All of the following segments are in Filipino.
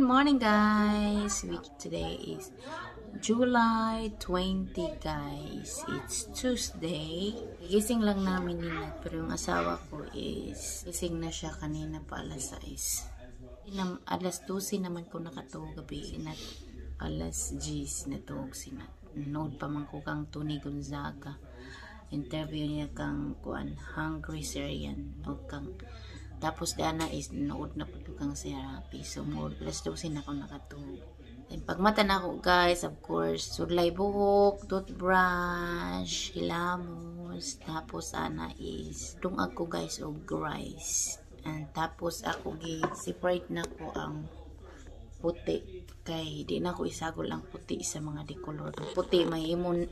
Good morning guys. Today is July 20 guys. It's Tuesday. Gising lang namin nila pero yung asawa ko is gising na siya kanina pa alas 6. Alas 12 naman ko nakatulog gabi na alas 10 natulog sina. Nood pa man ko kang Tony Gonzaga. Interview niya kang kuan Hungry Syrian o kang tapos dana is nood na po kang therapy. So more alas 12 na ako nakatulog. And pagmata na ako guys, of course, sudlay buhok, toothbrush, hilamos, tapos ana is dungag ko guys og rice. And tapos ako gi-separate na ko ang puti kay di na ko isagol ang puti sa mga decolor. Puti may imon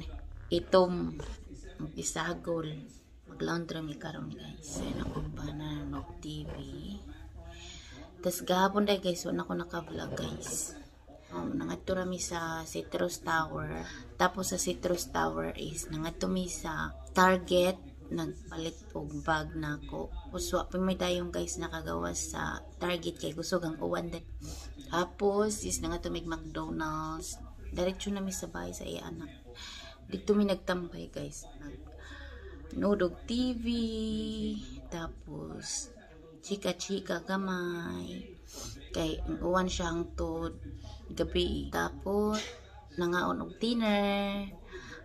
itom isagol. Mag-laundry mi karon guys. Ayun ako ba na Nog TV. Tas gahapon dahil guys, wala ako naka-vlog guys. Nangadto mi sa Citrus Tower. Tapos sa Citrus Tower is nangadto mi sa Target. Nagpalit og bag na ako. Uswa pa may dayong guys nakagawas sa Target kay kusog ang uwan din. Tapos is nangadto mi McDonald's. Diretso na mi sa bahay sa iya anak. Dito mi nagtambay guys. Nodog TV, tapos chika-chika gamay, kay uwan siyang to gabi. Tapos nangaon og dinner,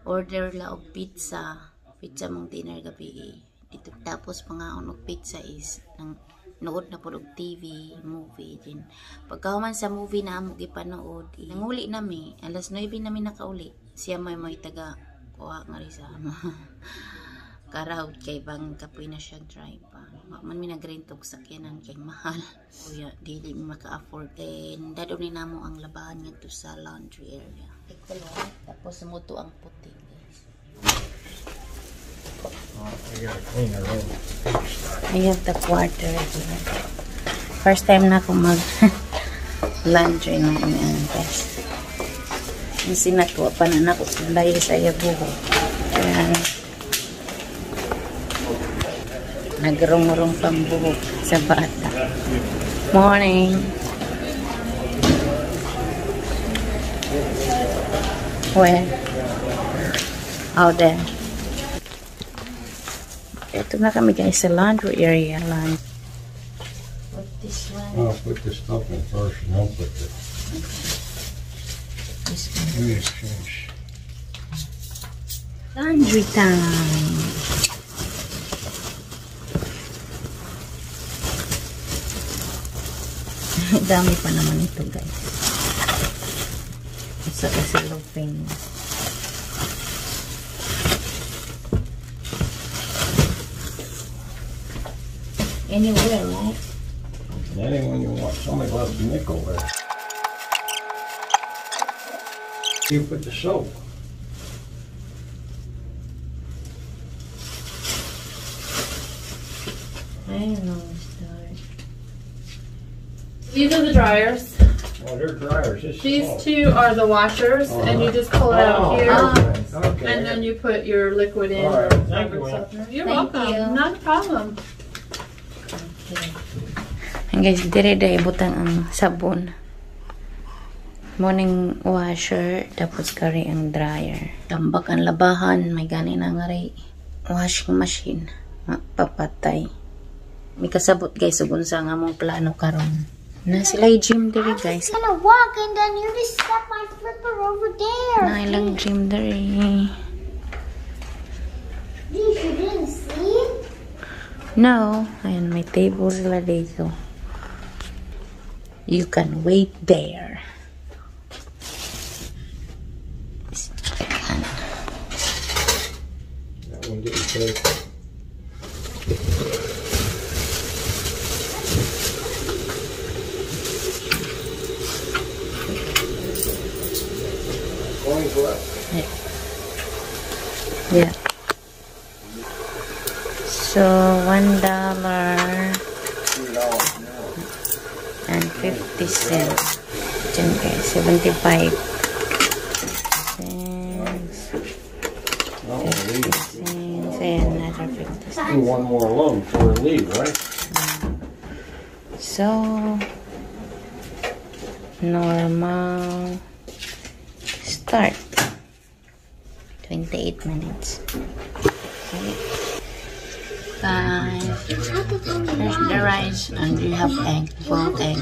order la og pizza mong dinner gabi. Dito tapos pangaon og pizza is nang nood na pud og TV, movie din. Pagkahuman sa movie na amo gipanood, nanguli nami, alas 9 nami nakauli. Siya may taga kuha nga ri sa karawd kay bang kapoy na siya drive pa. Man mi nag-rent og sakyanan kay mahal. Kuya dili mi maka-afford and dado ni namo ang labahan ngadto sa laundry area. Ito tapos sumuto ang puti guys. I have the quarter here. First time na ako mag laundry ng guys. Kasi nakuha pa na ako dahil sa iya buhok. Ayan. Nagrong-rong pang buhok sa bata. Morning. Where? Out there. Ito na kami guys sa laundry area. Put this one. I'll put this stuff in first and I'll put this. This one. Yes, yes. Laundry time. Dami pa naman ito guys. Isa kasi lupin. Anywhere, right? Anyone you want. Somebody left a nickel there. You put the soap. I don't know. These are the dryers. Oh, they're dryers. These two are the washers, and you just pull it out here, Okay. and then you put your liquid in. All right. Thank you, You're Thank welcome. you. Not a problem. Okay. And guys, dire-dire butang ang sabon. Morning washer, tapos kari ang dryer. Tambak ang labahan, may gani na nga rin. Washing machine, papatay. May kasabot guys, sugun sa nga mong plano karon. Na sila yung gym dere guys. I'm gonna walk and then you just step my flipper over there. Na ilang gym dere. You didn't see? No. Ayan, may table sila dito. You can wait there. That one didn't take. Coins left. Yeah. So $1 and 50 cents. Okay, 75 cents. Oh, 50 cents and another 50 cents. do one more load before we leave, right? So normal start. 28 minutes. Okay. Guys, there's the rice and you have egg, boiled egg.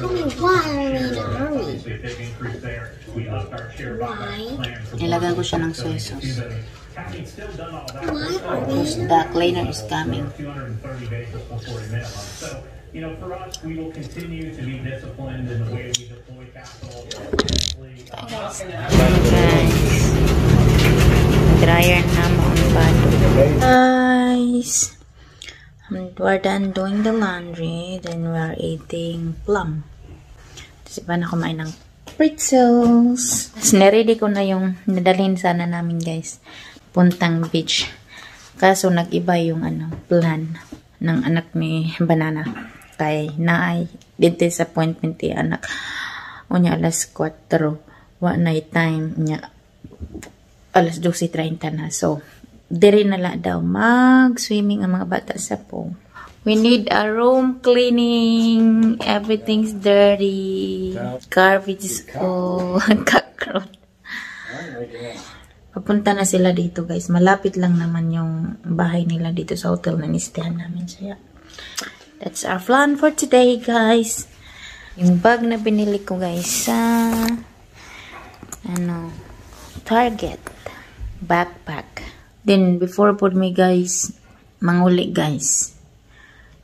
Ilagay ko siya ng soy sauce. Because the cleaner is coming. You know, for us, we will continue to be disciplined in the way we deploy capital. Guys, dryer na mo ang bato. Guys, we're done doing the laundry. Then we are eating plum. Kasi pa na kumain ng pretzels. Tapos naready ko na yung nadalhin sana namin guys. Puntang beach. Kaso nag-iba yung plan ng anak ni Banana. Kay naay dentist appointment ti anak. Unya alas 4. Wa na time nya alas 12:30 na. So, diri nala daw mag-swimming ang mga bata sa pool. We need a room cleaning. Everything's dirty. Garbage is full. Cockroach. Papunta na sila dito guys. Malapit lang naman yung bahay nila dito sa hotel na nistahan namin. So yeah. That's our plan for today guys. Yung bag na binili ko guys sa Target backpack. Then before po me guys manguli guys.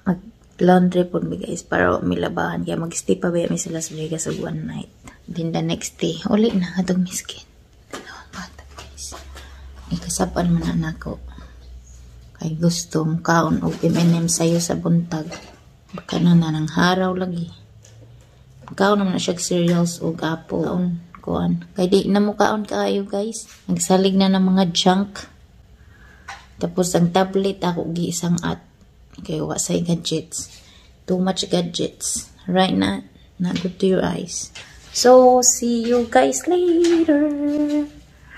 Mag laundry po me guys para milabahan kaya mag-stay pa ba mi sa Las Vegas og one night. Then the next day uli na atong miskin. Ikasapan man na nako. Kay gusto kaon og M&M sayo sa buntag. Baka na nang haraw lagi. Kaon naman na siya cereals o apple. Kuan. Kay di na mo kaon kaayo guys. Nagsalig na ng mga junk. Tapos ang tablet ako gi isang at. Kay wa say gadgets. Too much gadgets. Right na. Not good to your eyes. So, see you guys later.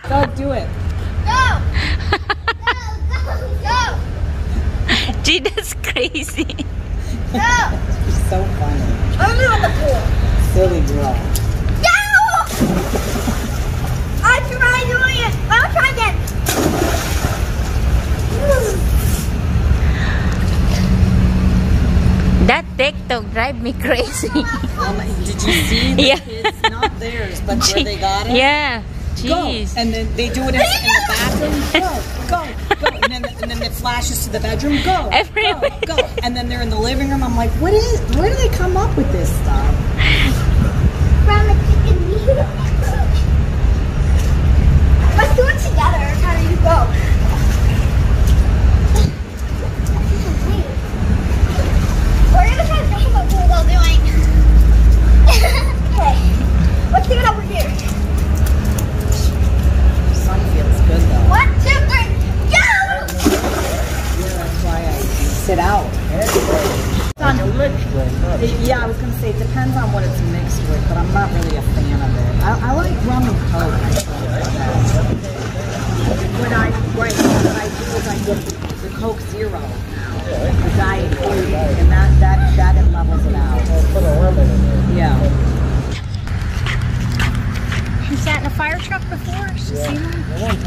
Go do it. Gee, that's crazy. Go! She's so funny. I'm doing the pool. Silly girl. No! I tried doing it. I'll try again. That TikTok drive me crazy. Did you see the Yeah. kids? Not theirs, but where they got it? Yeah. Go. Jeez. And then they do it in the bathroom. Go. And then it flashes to the bedroom. Go. Everywhere. Go. And then they're in the living room. I'm like, where do they come up with this stuff? From the chicken meat. Let's do it together. How do you go? We're gonna try to jump in the pool while doing. Okay. Let's do it over here. Sun feels good though. 1, 2, 3, go! That's why I sit out. Yeah, I was gonna say it depends on what it's mixed with, but I'm not really a fan of it. I like rum and coke. What I do is I get the Coke Zero, the Diet Coke, and that it levels it out. Yeah. You sat in a fire truck before? She's seen one?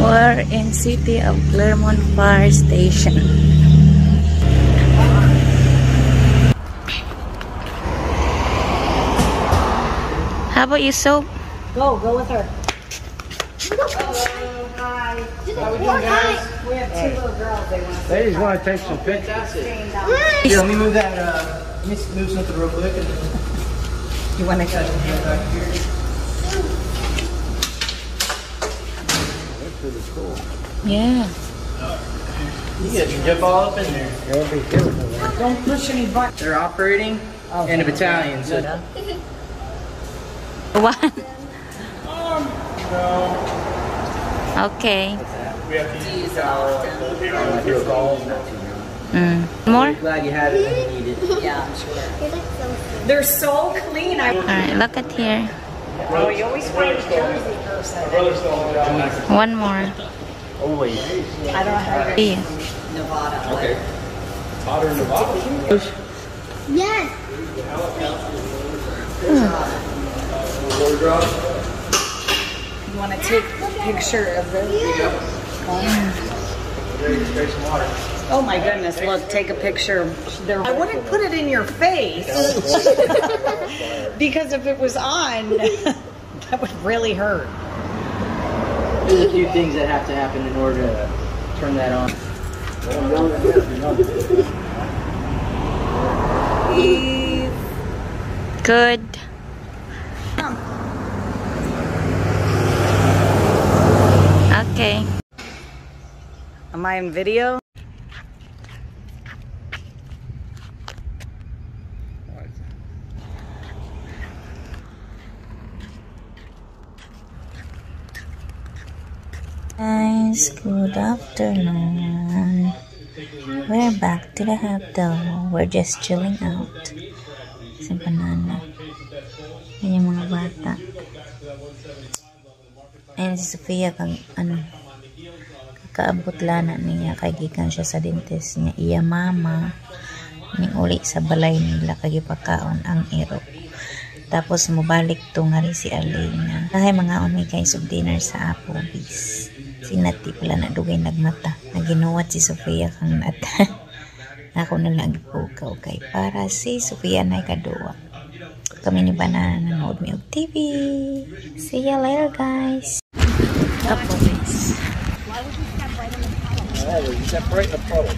We're in City of Clermont Fire Station. How about you, Soap? Go with her. Hi. We have two little girls. They just want to take some pictures. Here, let me move that. Let me move something real quick. And You want to go? Yeah. you guys can jump all up in there. Don't push any buttons. They're operating in a battalion. So What? Okay. Do you use it often? More? Glad you had it when you needed it. Yeah, I'm sure. They're so clean. Alright, look at here. Oh, you always find a Jersey person. One more. Always. I don't know how you're See. Nevada. Okay. Hotter in Nevada. Yes. You want to take a picture of this? Oh my goodness, look, take a picture. I wouldn't put it in your face. Because if it was on, that would really hurt. There's a few things that have to happen in order to turn that on. Good. Okay. Am I in video? Guys, good afternoon. We're back to the hub though. We're just chilling out. Sa banana. Yan yung mga bata. Ayan si Sofia kang kaabot lana niya kay gikan siya sa dentist niya. Iya mama ning uli sa balay nila kay pagkaon ang irok. Tapos mubalik to nga rin si Alina. Ay mga umay guys of dinner sa Applebee's. Sinati pala na dugay nagmata. Naginuwat si Sofia kang nata. Ako na lang ipukaw kay para si Sofia na ikaduwa. Kami ni Banana nanood mi og TV. See you later guys. Applebee's. Separate the puddle.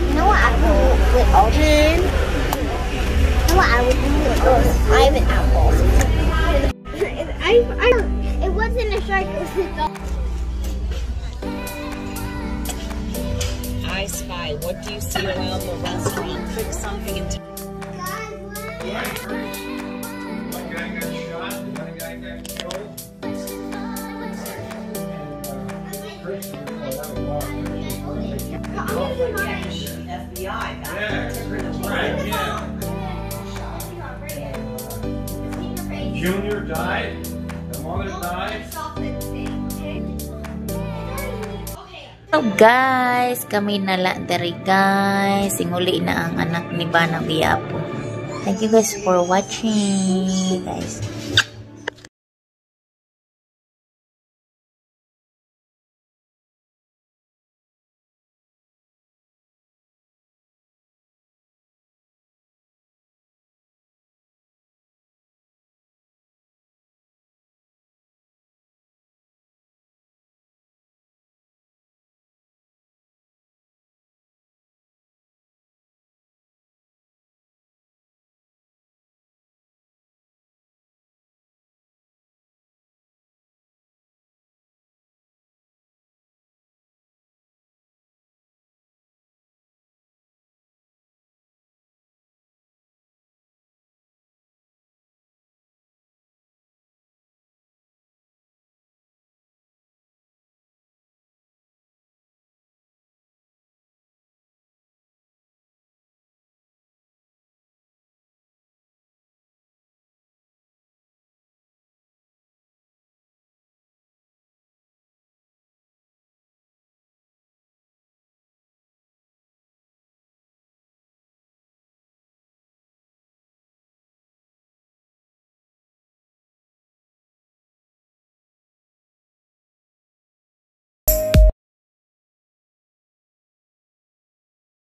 You know what I would do with Alden? You know what I would do with those 5 apples? It wasn't a shark, it was a dog. I spy. What do you see around the restaurant? Click something and FBI. Junior died. The mother died. So guys, kami nala dari guys. Singuli na ang anak ni Bana Biapo. Thank you guys for watching guys.